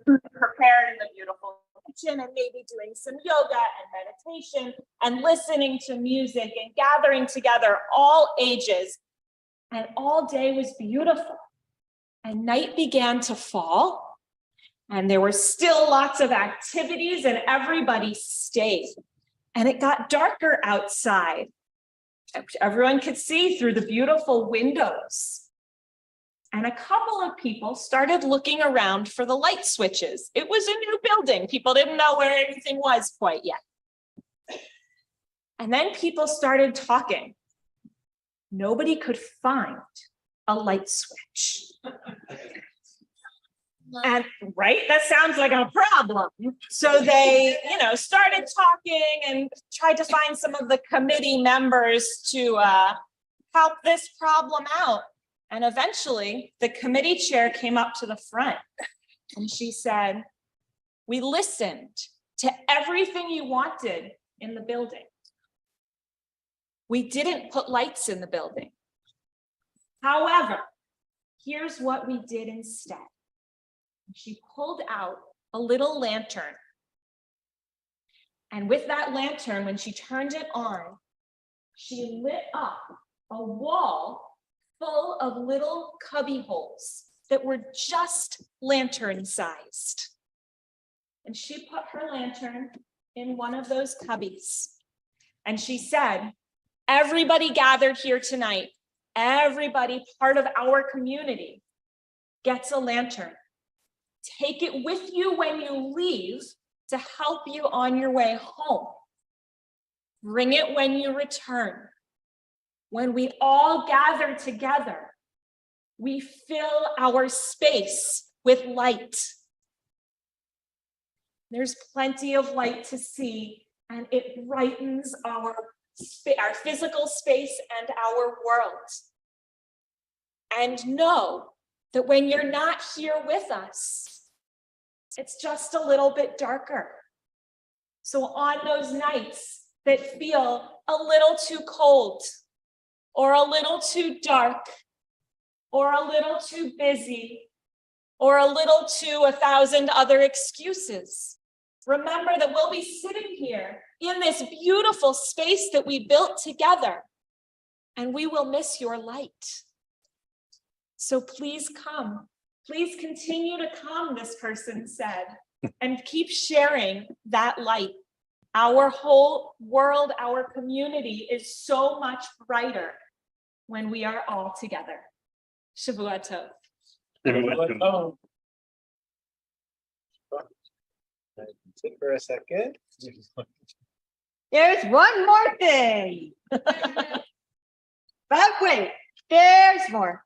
Prepared in the beautiful kitchen and maybe doing some yoga and meditation and listening to music and gathering together all ages. And all day was beautiful. And night began to fall. And there were still lots of activities and everybody stayed. And it got darker outside. Everyone could see through the beautiful windows. And a couple of people started looking around for the light switches. It was a new building. People didn't know where anything was quite yet. And then people started talking. Nobody could find a light switch. And right, that sounds like a problem. So they, started talking and tried to find some of the committee members to help this problem out. And eventually the committee chair came up to the front and she said, "We listened to everything you wanted in the building. We didn't put lights in the building. However, here's what we did instead." She pulled out a little lantern. And with that lantern, when she turned it on, she lit up a wall full of little cubby holes that were just lantern sized. And she put her lantern in one of those cubbies. And she said, "Everybody gathered here tonight, everybody part of our community gets a lantern. Take it with you when you leave to help you on your way home. Bring it when you return. When we all gather together, we fill our space with light. There's plenty of light to see, and it brightens our physical space and our world. And know that when you're not here with us, it's just a little bit darker. So on those nights that feel a little too cold, or a little too dark, or a little too busy, or a little too 1,000 other excuses, remember that we'll be sitting here in this beautiful space that we built together, and we will miss your light. So please come. Please continue to come, this person said, and keep sharing that light. Our whole world, our community is so much brighter when we are all together. Shavua Tov. Everyone. Sit for a second. There's one more thing. But wait, there's more.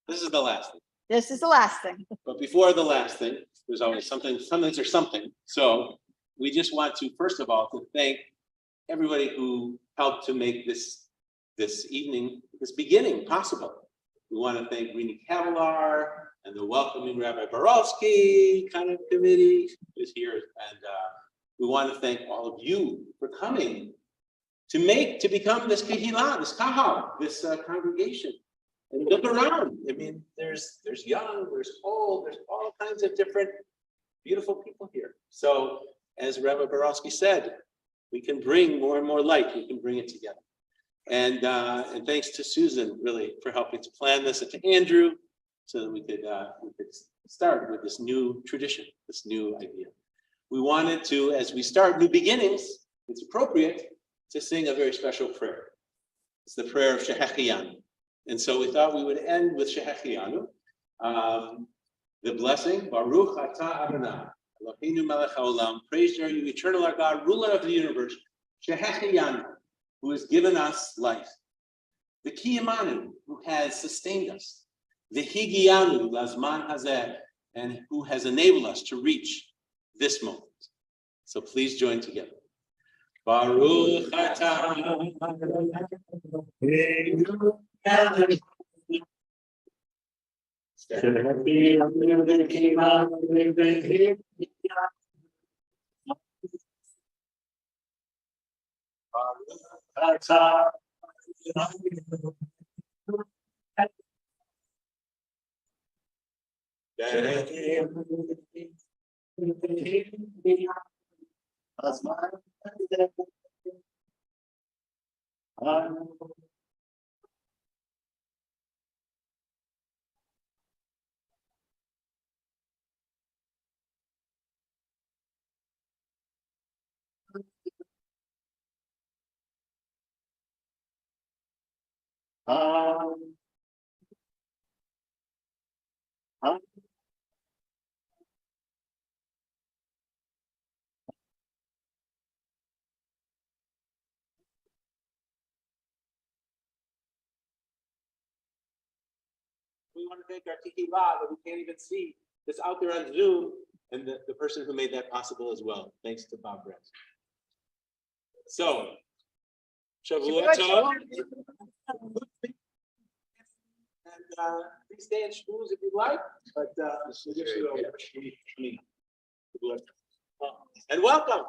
This is the last thing. This is the last thing. But before the last thing, there's always something, some things are something. So we just want to, first of all, to thank everybody who helped to make this evening, this beginning possible. We want to thank Rini Havdalah and the welcoming Rabbi Barolksy kind of committee is here. And we want to thank all of you for coming to become this kahila, this kahal, this congregation. And look around. I mean, there's young, there's old, there's all kinds of different beautiful people here. So as Rabbi Barolksy said, we can bring more and more light. We can bring it together. And thanks to Susan really for helping to plan this, and to Andrew, so that we could start with this new tradition, this new idea. We wanted to, as we start new beginnings, it's appropriate to sing a very special prayer. It's the prayer of Shehecheyanu. And so we thought we would end with Shehecheyanu, the blessing, Baruch Atah Adonai, Eloheinu melech haolam, praised are you, eternal our God, ruler of the universe, Shehecheyanu, who has given us life. The Kiyamanu, who has sustained us. The Higiyanu, Lazman Hazeh, and who has enabled us to reach this moment. So please join together. Baruch Atah we want to thank our Tikila that we can't even see that's out there on Zoom, and the person who made that possible as well. Thanks to Bob Brett. So, Shavua Tov. And please stay in schools if you'd like, but we'll get you over. And welcome.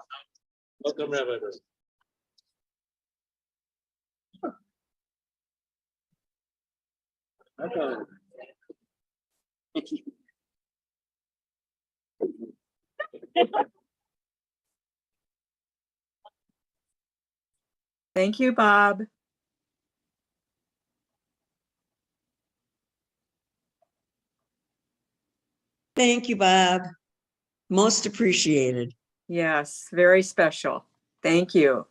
Welcome, Rabbi. Welcome. Thank you, Bob. Thank you, Bob. Most appreciated. Yes, very special. Thank you.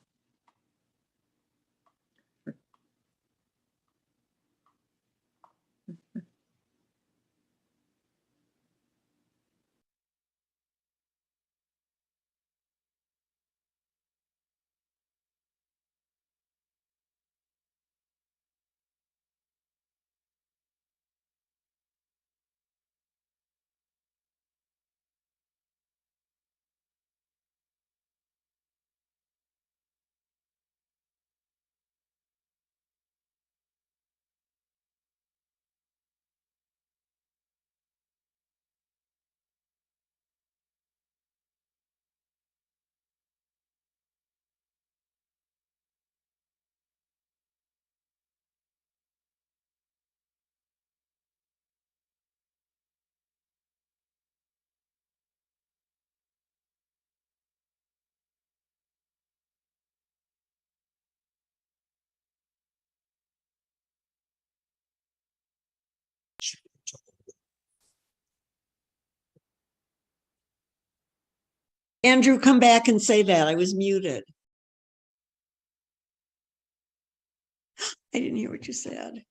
Andrew, come back and say that. I was muted. I didn't hear what you said.